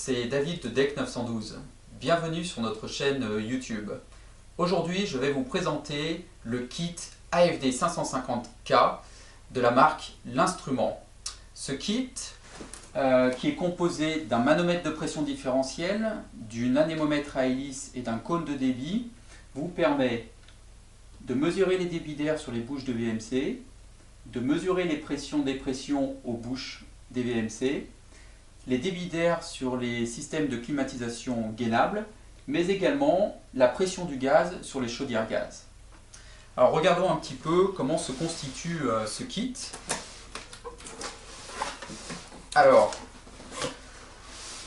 c'est David de DEC 912. Bienvenue sur notre chaîne YouTube. Aujourd'hui, je vais vous présenter le kit AFD 550K de la marque L'Instrument. Ce kit, qui est composé d'un manomètre de pression différentielle, d'une anémomètre à hélice et d'un cône de débit, vous permet de mesurer les débits d'air sur les bouches de VMC, de mesurer les pressions-dépressions aux bouches des VMC, les débits d'air sur les systèmes de climatisation gainables, mais également la pression du gaz sur les chaudières gaz. Alors regardons un petit peu comment se constitue ce kit. Alors,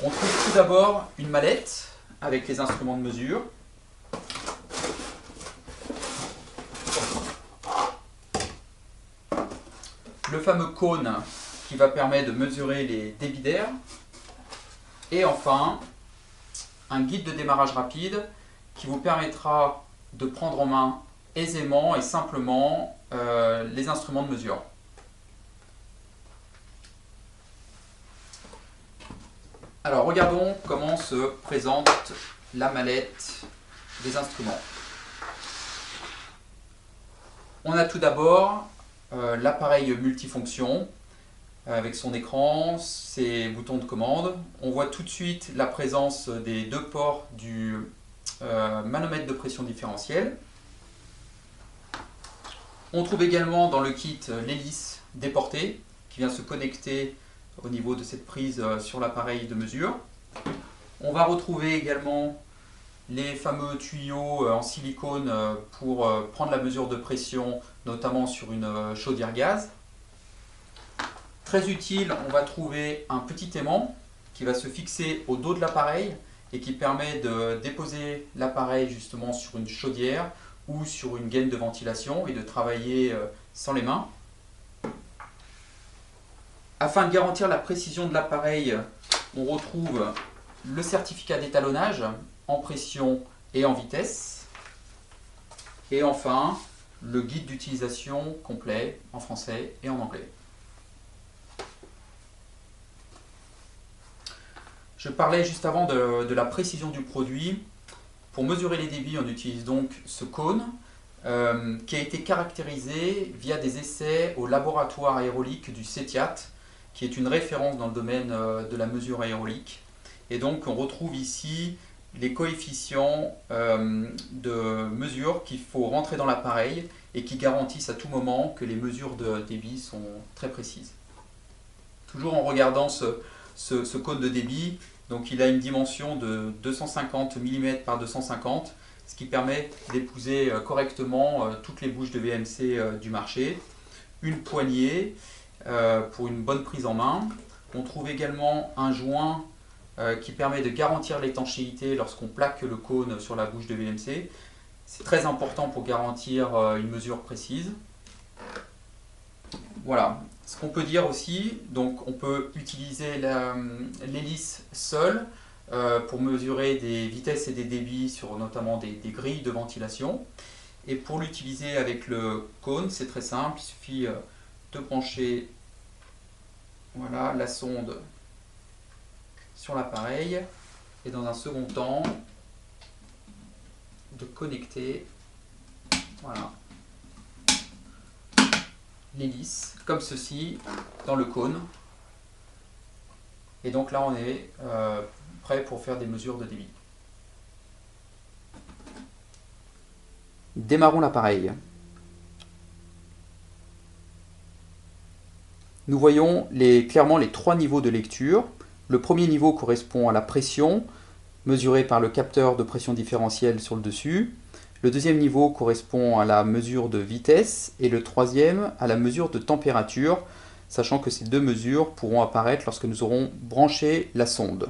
on trouve tout d'abord une mallette avec les instruments de mesure. Le fameux cône qui va permettre de mesurer les débits d'air. Et enfin, un guide de démarrage rapide qui vous permettra de prendre en main aisément et simplement les instruments de mesure. Alors regardons comment se présente la mallette des instruments. On a tout d'abord l'appareil multifonction avec son écran, ses boutons de commande. On voit tout de suite la présence des deux ports du manomètre de pression différentielle. On trouve également dans le kit l'hélice déportée qui vient se connecter au niveau de cette prise sur l'appareil de mesure. On va retrouver également les fameux tuyaux en silicone pour prendre la mesure de pression, notamment sur une chaudière gaz. Très utile, on va trouver un petit aimant qui va se fixer au dos de l'appareil et qui permet de déposer l'appareil justement sur une chaudière ou sur une gaine de ventilation et de travailler sans les mains. Afin de garantir la précision de l'appareil, on retrouve le certificat d'étalonnage en pression et en vitesse. Et enfin, le guide d'utilisation complet en français et en anglais. Je parlais juste avant de la précision du produit. Pour mesurer les débits, on utilise donc ce cône qui a été caractérisé via des essais au laboratoire aérolique du CETIAT, qui est une référence dans le domaine de la mesure aérolique. Et donc on retrouve ici les coefficients de mesure qu'il faut rentrer dans l'appareil et qui garantissent à tout moment que les mesures de débit sont très précises. Toujours en regardant ce cône de débit, donc il a une dimension de 250 mm par 250, ce qui permet d'épouser correctement toutes les bouches de VMC du marché. Une poignée pour une bonne prise en main. On trouve également un joint qui permet de garantir l'étanchéité lorsqu'on plaque le cône sur la bouche de VMC. C'est très important pour garantir une mesure précise. Voilà. Ce qu'on peut dire aussi, donc on peut utiliser l'hélice seule pour mesurer des vitesses et des débits sur notamment des grilles de ventilation. Et pour l'utiliser avec le cône, c'est très simple, il suffit de brancher voilà, la sonde sur l'appareil et dans un second temps de connecter voilà, l'hélice comme ceci dans le cône. Et donc là on est prêt pour faire des mesures de débit. Démarrons l'appareil. Nous voyons clairement les trois niveaux de lecture. Le premier niveau correspond à la pression, mesurée par le capteur de pression différentielle sur le dessus. Le deuxième niveau correspond à la mesure de vitesse et le troisième à la mesure de température, sachant que ces deux mesures pourront apparaître lorsque nous aurons branché la sonde.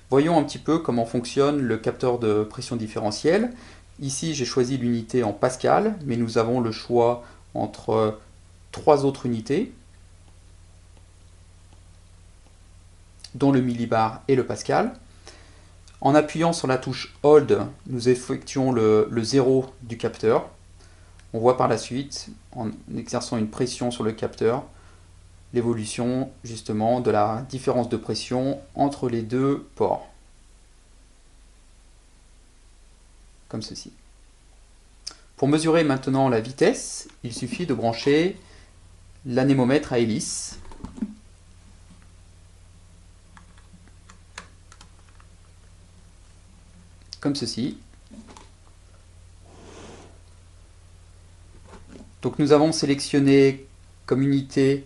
Voyons un petit peu comment fonctionne le capteur de pression différentielle. Ici, j'ai choisi l'unité en pascal, mais nous avons le choix entre trois autres unités, dont le millibar et le pascal. En appuyant sur la touche Hold, nous effectuons le 0 du capteur. On voit par la suite, en exerçant une pression sur le capteur, l'évolution justement de la différence de pression entre les deux ports. Comme ceci. Pour mesurer maintenant la vitesse, il suffit de brancher l'anémomètre à hélice. Comme ceci. Donc nous avons sélectionné comme unité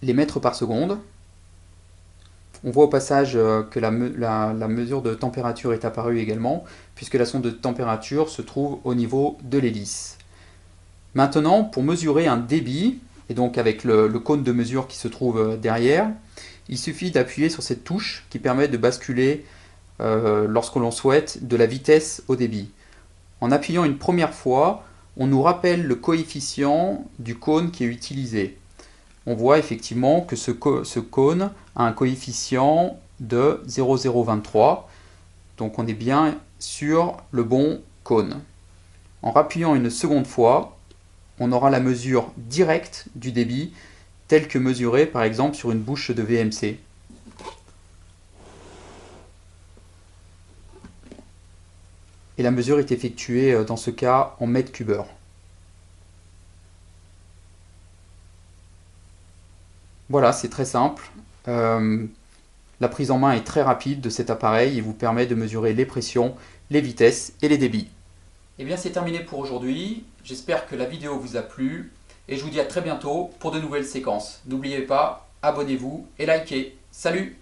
les mètres par seconde. On voit au passage que la mesure de température est apparue également, puisque la sonde de température se trouve au niveau de l'hélice. Maintenant, pour mesurer un débit, et donc avec le cône de mesure qui se trouve derrière, il suffit d'appuyer sur cette touche qui permet de basculer, lorsque l'on souhaite, de la vitesse au débit. En appuyant une première fois, on nous rappelle le coefficient du cône qui est utilisé. On voit effectivement que ce cône a un coefficient de 0,023. Donc on est bien sur le bon cône. En rappuyant une seconde fois, on aura la mesure directe du débit, telle que mesurée par exemple sur une bouche de VMC. Et la mesure est effectuée dans ce cas en mètres cubeurs. Voilà, c'est très simple. La prise en main est très rapide de cet appareil et vous permet de mesurer les pressions, les vitesses et les débits. Et bien c'est terminé pour aujourd'hui. J'espère que la vidéo vous a plu et je vous dis à très bientôt pour de nouvelles séquences. N'oubliez pas, abonnez-vous et likez. Salut!